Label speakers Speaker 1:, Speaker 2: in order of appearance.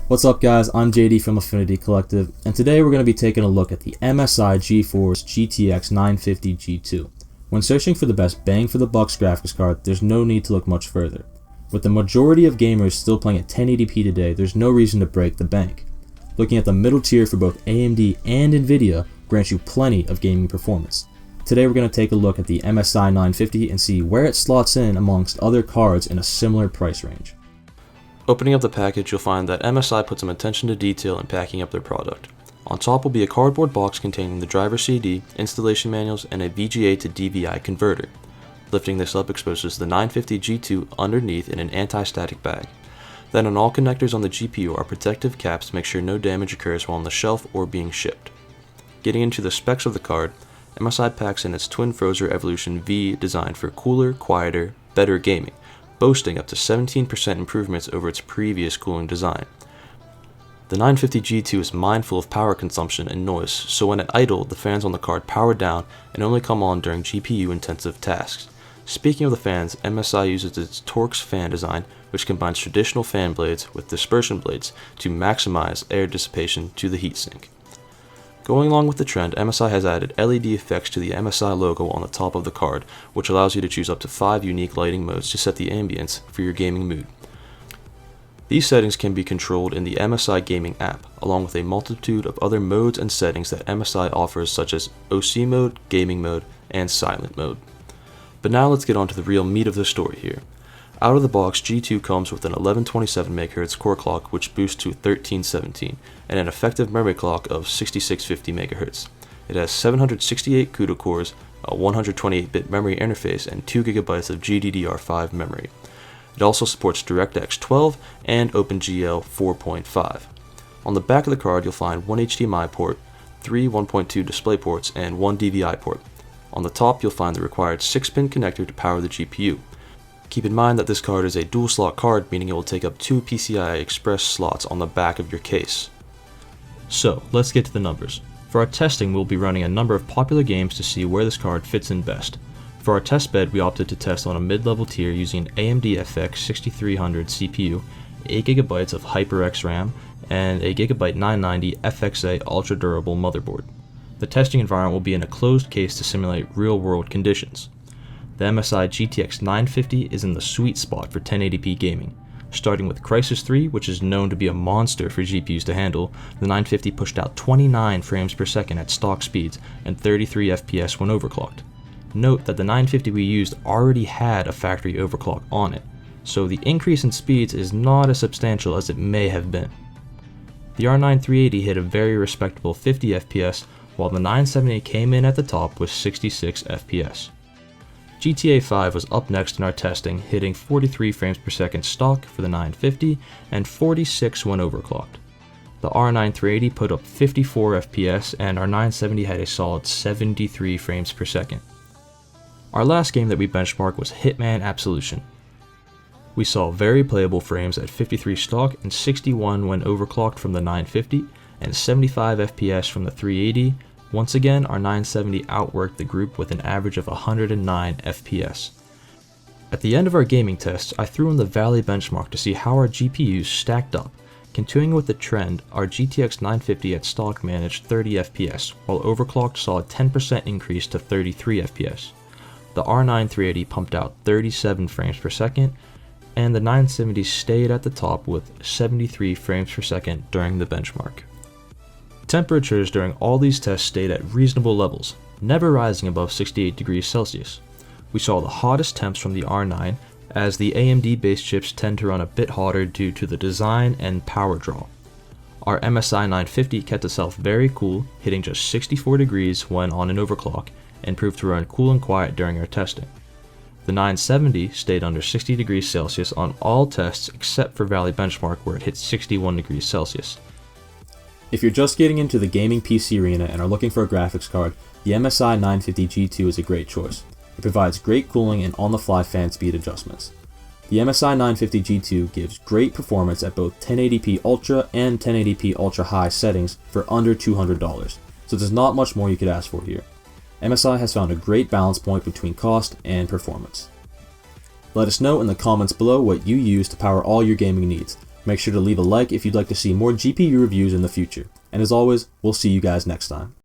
Speaker 1: What's up guys, I'm JD from Affinity Collective, and today we're going to be taking a look at the MSI GeForce GTX 950 G2. When searching for the best bang for the buck graphics card, there's no need to look much further. With the majority of gamers still playing at 1080p today, there's no reason to break the bank. Looking at the middle tier for both AMD and Nvidia grants you plenty of gaming performance. Today we're going to take a look at the MSI 950 and see where it slots in amongst other cards in a similar price range.
Speaker 2: Opening up the package, you'll find that MSI put some attention to detail in packing up their product. On top will be a cardboard box containing the driver CD, installation manuals, and a VGA to DVI converter. Lifting this up exposes the 950 G2 underneath in an anti-static bag. Then on all connectors on the GPU are protective caps to make sure no damage occurs while on the shelf or being shipped. Getting into the specs of the card, MSI packs in its Twin Frozr Evolution V designed for cooler, quieter, better gaming, boasting up to 17% improvements over its previous cooling design. The 950 G2 is mindful of power consumption and noise, so when at idle, the fans on the card power down and only come on during GPU-intensive tasks. Speaking of the fans, MSI uses its Torx fan design, which combines traditional fan blades with dispersion blades to maximize air dissipation to the heatsink. Going along with the trend, MSI has added LED effects to the MSI logo on the top of the card, which allows you to choose up to 5 unique lighting modes to set the ambience for your gaming mood. These settings can be controlled in the MSI Gaming app, along with a multitude of other modes and settings that MSI offers, such as OC mode, gaming mode, and silent mode. But now let's get on to the real meat of the story here. Out of the box, G2 comes with an 1127 MHz core clock which boosts to 1317 and an effective memory clock of 6650 MHz. It has 768 CUDA cores, a 128-bit memory interface, and 2 GB of GDDR5 memory. It also supports DirectX 12 and OpenGL 4.5. On the back of the card you'll find one HDMI port, 3 1.2 display ports, and 1 DVI port. On the top you'll find the required 6-pin connector to power the GPU. Keep in mind that this card is a dual slot card, meaning it will take up 2 PCI Express slots on the back of your case. So, let's get to the numbers. For our testing, we'll be running a number of popular games to see where this card fits in best. For our test bed, we opted to test on a mid-level tier using an AMD FX 6300 CPU, 8GB of HyperX RAM, and a Gigabyte 990 FXA ultra durable motherboard. The testing environment will be in a closed case to simulate real-world conditions. The MSI GTX 950 is in the sweet spot for 1080p gaming. Starting with Crysis 3, which is known to be a monster for GPUs to handle, the 950 pushed out 29 frames per second at stock speeds and 33 FPS when overclocked. Note that the 950 we used already had a factory overclock on it, so the increase in speeds is not as substantial as it may have been. The R9 380 hit a very respectable 50 FPS, while the 970 came in at the top with 66 FPS. GTA 5 was up next in our testing, hitting 43 frames per second stock for the 950 and 46 when overclocked. The R9 380 put up 54 FPS and our 970 had a solid 73 frames per second. Our last game that we benchmarked was Hitman Absolution. We saw very playable frames at 53 stock and 61 when overclocked from the 950 and 75 FPS from the 380. Once again, our 970 outworked the group with an average of 109 FPS. At the end of our gaming tests, I threw in the Valley benchmark to see how our GPUs stacked up. Continuing with the trend, our GTX 950 at stock managed 30 FPS, while overclocked saw a 10% increase to 33 FPS. The R9 380 pumped out 37 frames per second, and the 970 stayed at the top with 73 frames per second during the benchmark. Temperatures during all these tests stayed at reasonable levels, never rising above 68 degrees Celsius. We saw the hottest temps from the R9, as the AMD-based chips tend to run a bit hotter due to the design and power draw. Our MSI 950 kept itself very cool, hitting just 64 degrees when on an overclock, and proved to run cool and quiet during our testing. The 970 stayed under 60 degrees Celsius on all tests except for Valley Benchmark, where it hit 61 degrees Celsius.
Speaker 1: If you're just getting into the gaming PC arena and are looking for a graphics card, the MSI 950 G2 is a great choice. It provides great cooling and on-the-fly fan speed adjustments. The MSI 950 G2 gives great performance at both 1080p Ultra and 1080p Ultra High settings for under $200, so there's not much more you could ask for here. MSI has found a great balance point between cost and performance. Let us know in the comments below what you use to power all your gaming needs. Make sure to leave a like if you'd like to see more GPU reviews in the future. And as always, we'll see you guys next time.